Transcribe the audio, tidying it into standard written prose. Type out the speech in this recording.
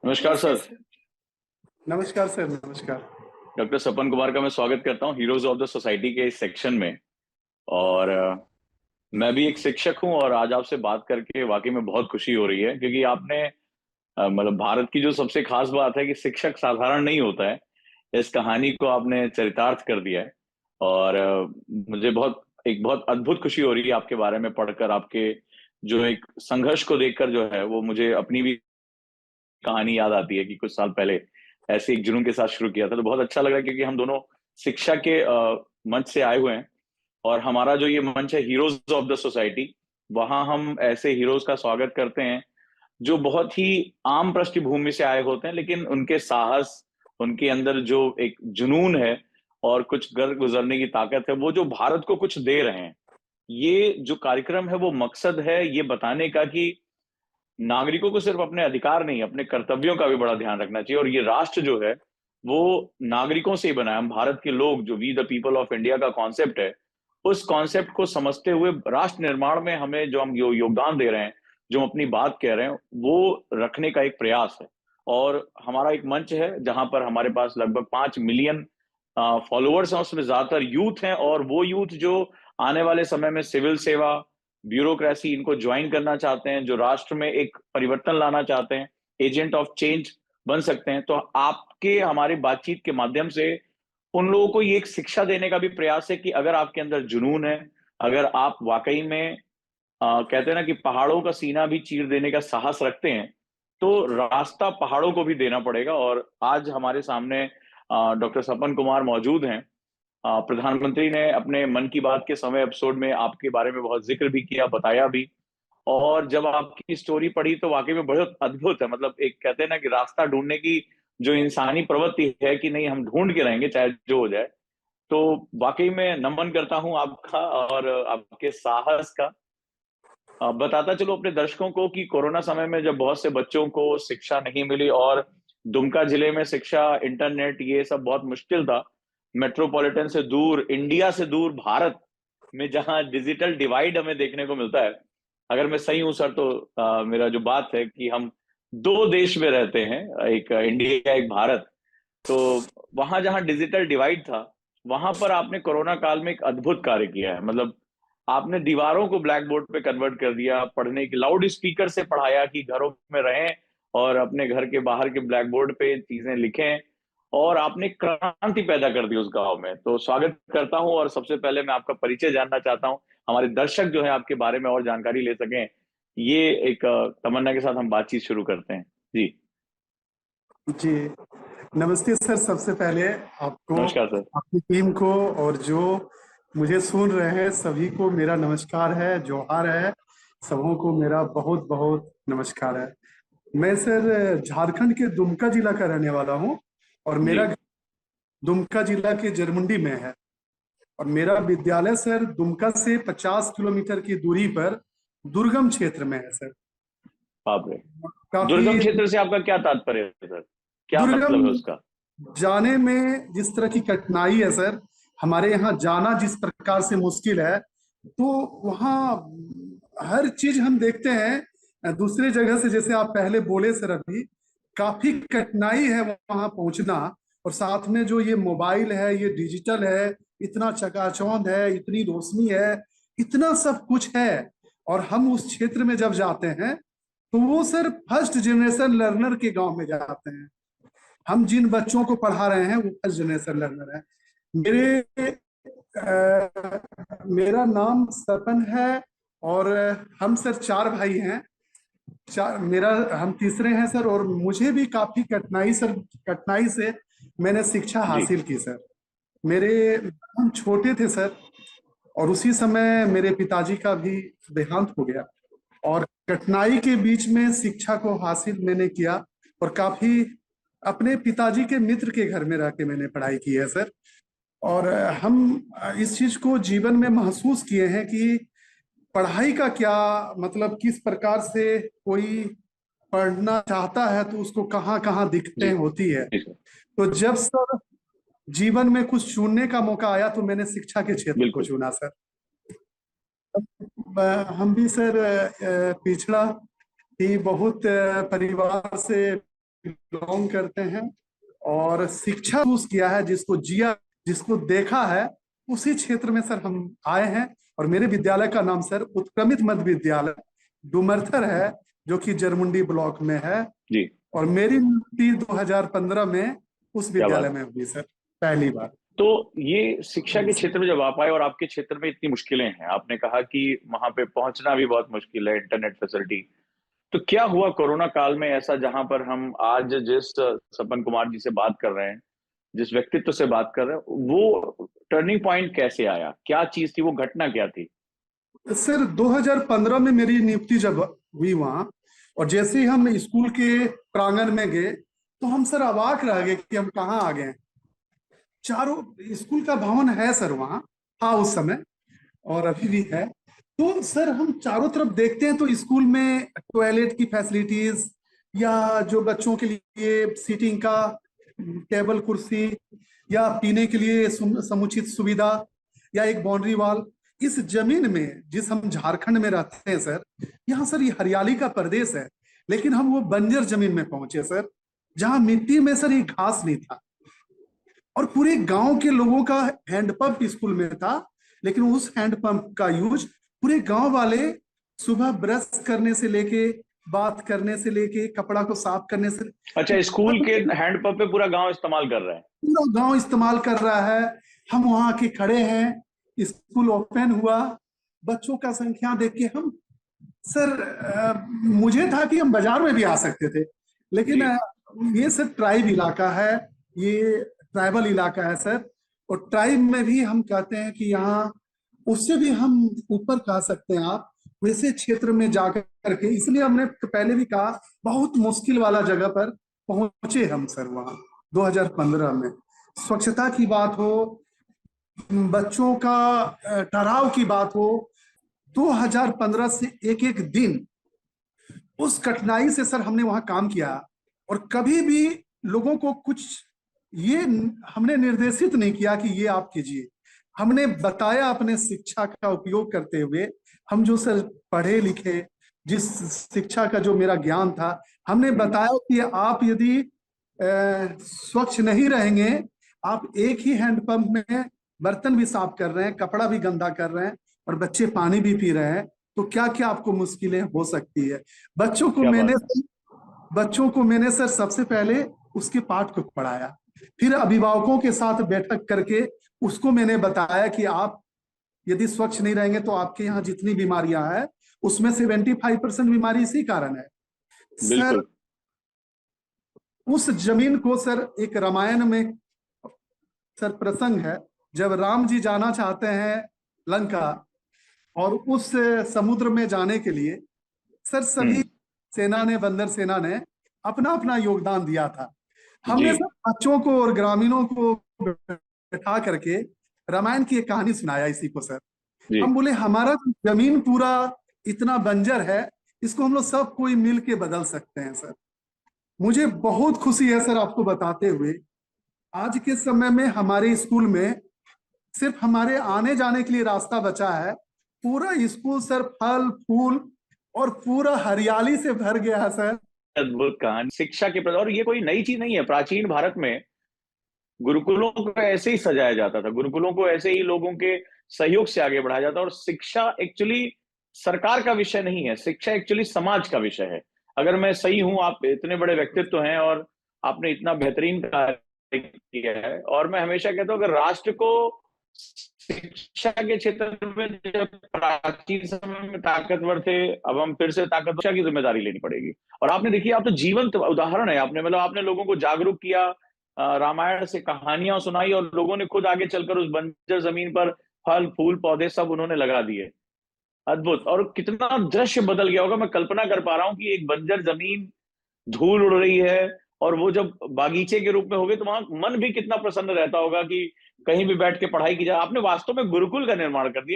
नमस्कार नमस्ते sir. Sir. नमस्कार सर, नमस्कार। डॉक्टर सपन कुमार का मैं स्वागत करता हूँ हीरोज ऑफ द सोसाइटी के इस सेक्शन में। और मैं भी एक शिक्षक हूँ और आज आपसे बात करके वाकई में बहुत खुशी हो रही है, क्योंकि आपने मतलब भारत की जो सबसे खास बात है कि शिक्षक साधारण नहीं होता है, इस कहानी को आपने चरितार्थ कर दिया है। और मुझे बहुत अद्भुत खुशी हो रही है आपके बारे में पढ़कर, आपके जो एक संघर्ष को देखकर जो है वो मुझे अपनी भी कहानी याद आती है कि कुछ साल पहले ऐसे एक जुनून के साथ शुरू किया था। तो बहुत अच्छा लगा, क्योंकि हम दोनों शिक्षा के मंच से आए हुए हैं। और हमारा जो ये मंच है हीरोज ऑफ द सोसाइटी, वहां हम ऐसे हीरोज का स्वागत करते हैं जो बहुत ही आम पृष्ठभूमि से आए होते हैं, लेकिन उनके साहस, उनके अंदर जो एक जुनून है और कुछ कर गुजरने की ताकत है, वो जो भारत को कुछ दे रहे हैं। ये जो कार्यक्रम है वो मकसद है ये बताने का कि नागरिकों को सिर्फ अपने अधिकार नहीं, अपने कर्तव्यों का भी बड़ा ध्यान रखना चाहिए। और ये राष्ट्र जो है वो नागरिकों से ही बना है। हम भारत के लोग, जो we the people of India का कॉन्सेप्ट है, उस कॉन्सेप्ट को समझते हुए राष्ट्र निर्माण में हमें जो हम योगदान दे रहे हैं, जो हम अपनी बात कह रहे हैं, वो रखने का एक प्रयास है। और हमारा एक मंच है जहां पर हमारे पास लगभग 5 मिलियन फॉलोअर्स हैं, उसमें ज्यादातर यूथ हैं। और वो यूथ जो आने वाले समय में सिविल सेवा, ब्यूरोक्रेसी इनको ज्वाइन करना चाहते हैं, जो राष्ट्र में एक परिवर्तन लाना चाहते हैं, एजेंट ऑफ चेंज बन सकते हैं। तो आपके हमारी बातचीत के माध्यम से उन लोगों को ये एक शिक्षा देने का भी प्रयास है कि अगर आपके अंदर जुनून है, अगर आप वाकई में कहते हैं ना कि पहाड़ों का सीना भी चीर देने का साहस रखते हैं, तो रास्ता पहाड़ों को भी देना पड़ेगा। और आज हमारे सामने डॉक्टर सपन कुमार मौजूद हैं। प्रधानमंत्री ने अपने मन की बात के समय एपिसोड में आपके बारे में बहुत जिक्र भी किया, बताया भी। और जब आपकी स्टोरी पढ़ी तो वाकई में बहुत अद्भुत है। मतलब एक कहते हैं ना कि रास्ता ढूंढने की जो इंसानी प्रवृत्ति है कि नहीं, हम ढूंढ के रहेंगे चाहे जो हो जाए। तो वाकई में नमन करता हूं आपका और आपके साहस का। बताता चलो अपने दर्शकों को कि कोरोना समय में जब बहुत से बच्चों को शिक्षा नहीं मिली और दुमका जिले में शिक्षा, इंटरनेट ये सब बहुत मुश्किल था, मेट्रोपॉलिटन से दूर, इंडिया से दूर, भारत में जहां डिजिटल डिवाइड हमें देखने को मिलता है। अगर मैं सही हूं सर तो मेरा जो बात है कि हम दो देश में रहते हैं, एक इंडिया एक भारत। तो वहां जहां डिजिटल डिवाइड था, वहां पर आपने कोरोना काल में एक अद्भुत कार्य किया है। मतलब आपने दीवारों को ब्लैक बोर्ड पे कन्वर्ट कर दिया, पढ़ने की लाउड स्पीकर से पढ़ाया कि घरों में रहें और अपने घर के बाहर के ब्लैक बोर्ड पे चीजें लिखें। और आपने क्रांति पैदा कर दी उस गांव में। तो स्वागत करता हूं और सबसे पहले मैं आपका परिचय जानना चाहता हूं, हमारे दर्शक जो है आपके बारे में और जानकारी ले सकें। ये एक तमन्ना के साथ हम बातचीत शुरू करते हैं। जी। जी, नमस्ते सर। सबसे पहले आपको, नमस्कार सर। आपकी टीम को, और जो मुझे सुन रहे हैं सभी को मेरा नमस्कार है, जोहार है। सबों को मेरा बहुत बहुत नमस्कार है। मैं सर झारखंड के दुमका जिला का रहने वाला हूँ, और जी। मेरा घर दुमका जिला के जरमुंडी में है। और मेरा विद्यालय सर दुमका से 50 किलोमीटर की दूरी पर दुर्गम क्षेत्र में है सर। बाप रे। काफी दुर्गम क्षेत्र से आपका क्या तात्पर्य है सर? क्या दुर्गम मतलब है उसका? जाने में जिस तरह की कठिनाई है सर, हमारे यहाँ जाना जिस प्रकार से मुश्किल है, तो वहाँ हर चीज हम देखते हैं दूसरे जगह से। जैसे आप पहले बोले सर, अभी काफी कठिनाई है वहाँ पहुंचना। और साथ में जो ये मोबाइल है, ये डिजिटल है, इतना चकाचौंध है, इतनी रोशनी है, इतना सब कुछ है। और हम उस क्षेत्र में जब जाते हैं तो वो सर फर्स्ट जनरेशन लर्नर के गांव में जाते हैं। हम जिन बच्चों को पढ़ा रहे हैं वो फर्स्ट जनरेशन लर्नर है। मेरे मेरा नाम सपन है, और हम सर चार भाई हैं। चार मेरा हम तीसरे हैं सर। और मुझे भी काफी कठिनाई से मैंने शिक्षा जी। हासिल की सर। मेरे हम छोटे थे सर, और उसी समय मेरे पिताजी का भी देहांत हो गया। और कठिनाई के बीच में शिक्षा को हासिल मैंने किया, और काफी अपने पिताजी के मित्र के घर में रह के मैंने पढ़ाई की है सर। और हम इस चीज को जीवन में महसूस किए हैं कि पढ़ाई का क्या मतलब, किस प्रकार से कोई पढ़ना चाहता है तो उसको कहाँ कहाँ दिक्कतें जी। होती है। जी सर। तो जब सर जीवन में कुछ चुनने का मौका आया तो मैंने शिक्षा के क्षेत्र को बिल्कुल। चुना सर। हम भी सर पिछड़ा ही बहुत परिवार से बिलोंग करते हैं, और शिक्षा यूज किया है, जिसको जिया, जिसको देखा है, उसी क्षेत्र में सर हम आए हैं। और मेरे विद्यालय का नाम सर उत्क्रमित मध्य विद्यालय डुमरथर है, जो कि जरमुंडी ब्लॉक में है। जी। और मेरी नियुक्ति 2015 में उस क्या विद्यालय बात। में हुई सर, पहली बार। तो ये शिक्षा के क्षेत्र में जब आप आए और आपके क्षेत्र में इतनी मुश्किलें हैं, आपने कहा कि वहां पे पहुंचना भी बहुत मुश्किल है, इंटरनेट फैसिलिटी, तो क्या हुआ कोरोना काल में ऐसा जहां पर हम आज जिस सपन कुमार जी से बात कर रहे हैं, जिस व्यक्तित्व से बात कर रहे हैं, वो टर्निंग पॉइंट कैसे आया, क्या चीज थी, वो घटना क्या थी? सर 2015 में मेरी नियुक्ति जब हुई वहां, और जैसे ही हम स्कूल के प्रांगण में गए, तो हम सर अवाक रह गए कि हम कहाँ आ गए। चारों स्कूल का भवन है सर वहाँ, हाँ उस समय, और अभी भी है। तो सर हम चारों तरफ देखते हैं तो स्कूल में टॉयलेट की फैसिलिटीज, या जो बच्चों के लिए सीटिंग का टेबल कुर्सी, या पीने के लिए समुचित सुविधा, या एक बाउंड्री वॉल, इस जमीन में, जिस हम झारखंड में रहते हैं सर, यहाँ सर ये हरियाली का प्रदेश है, लेकिन हम वो बंजर जमीन में पहुंचे सर, जहाँ मिट्टी में सर ये घास नहीं था। और पूरे गांव के लोगों का हैंडपंप स्कूल में था, लेकिन उस हैंडपंप का यूज पूरे गांव वाले सुबह ब्रश करने से लेके, बात करने से लेके, कपड़ा को साफ करने से, अच्छा, स्कूल के हैंडपंप पे पूरा गांव इस्तेमाल कर रहा है? पूरा गांव इस्तेमाल कर रहा है। हम वहां के खड़े हैं, स्कूल ओपन हुआ, बच्चों का संख्या देख के हम सर, मुझे था कि हम बाजार में भी आ सकते थे, लेकिन जी। ये सर ट्राइब इलाका है, ये ट्राइबल इलाका है सर। और ट्राइब में भी हम कहते हैं कि यहाँ, उससे भी हम ऊपर कह सकते हैं आप, वैसे क्षेत्र में जाकर के, इसलिए हमने पहले भी कहा बहुत मुश्किल वाला जगह पर पहुंचे हम सर वहाँ 2015 में। स्वच्छता की बात हो, बच्चों का ठहराव की बात हो, 2015 से एक एक दिन उस कठिनाई से सर हमने वहां काम किया। और कभी भी लोगों को कुछ ये हमने निर्देशित नहीं किया कि ये आप कीजिए, हमने बताया अपने शिक्षा का उपयोग करते हुए। हम जो सर पढ़े लिखे, जिस शिक्षा का जो मेरा ज्ञान था, हमने बताया कि आप यदि स्वच्छ नहीं रहेंगे, आप एक ही हैंडपंप में बर्तन भी साफ कर रहे हैं, कपड़ा भी गंदा कर रहे हैं, और बच्चे पानी भी पी रहे हैं, तो क्या क्या आपको मुश्किलें हो सकती है। बच्चों को क्या मैंने बात है। बच्चों को मैंने सर सबसे पहले उसके पाठ को पढ़ाया, फिर अभिभावकों के साथ बैठक करके उसको मैंने बताया कि आप यदि स्वच्छ नहीं रहेंगे तो आपके यहाँ जितनी बीमारियां हैं, उसमें 75% बीमारी इसी कारण है सर। बिल्कुल। उस जमीन को सर, एक रामायण में सर प्रसंग है, जब राम जी जाना चाहते हैं लंका, और उस समुद्र में जाने के लिए सर सभी हम्म। सेना ने, बंदर सेना ने अपना अपना योगदान दिया था। जी। हमने सब बच्चों को और ग्रामीणों को बैठा करके रामायण की एक कहानी सुनाया इसी को सर। जी। हम बोले हमारा जमीन पूरा इतना बंजर है, इसको हम लोग सब कोई मिल के बदल सकते हैं सर। मुझे बहुत खुशी है सर आपको बताते हुए, आज के समय में हमारे स्कूल में सिर्फ हमारे आने जाने के लिए रास्ता बचा है, पूरा स्कूल सर फल फूल और पूरा हरियाली से भर गया है सर। अद्भुत कहानी शिक्षा के प्रति, और ये कोई नई चीज नहीं है। प्राचीन भारत में गुरुकुलों को ऐसे ही सजाया जाता था, गुरुकुलों को ऐसे ही लोगों के सहयोग से आगे बढ़ाया जाता। और शिक्षा एक्चुअली सरकार का विषय नहीं है, शिक्षा एक्चुअली समाज का विषय है। अगर मैं सही हूं, आप इतने बड़े व्यक्तित्व हैं और आपने इतना बेहतरीन कार्य किया है, और मैं हमेशा कहता हूं अगर राष्ट्र को शिक्षा के क्षेत्र में जब प्राचीन समय में ताकतवर थे, अब हम फिर से ताकतवर, शिक्षा की जिम्मेदारी लेनी पड़ेगी। और आपने देखिए, आप तो जीवंत उदाहरण है। आपने मतलब आपने लोगों को जागरूक किया, रामायण से कहानियां सुनाई, और लोगों ने खुद आगे चलकर उस बंजर जमीन पर फल फूल पौधे सब उन्होंने लगा दिए। अद्भुत। और कितना दृश्य बदल गया होगा, मैं कल्पना कर पा रहा हूँ कि एक बंजर जमीन, धूल उड़ रही है, और वो जब बागीचे के रूप में होगी तो वहां मन भी कितना प्रसन्न रहता होगा कि कहीं भी बैठ के पढ़ाई की जाए। आपने वास्तव में गुरुकुल का निर्माण कर दिया।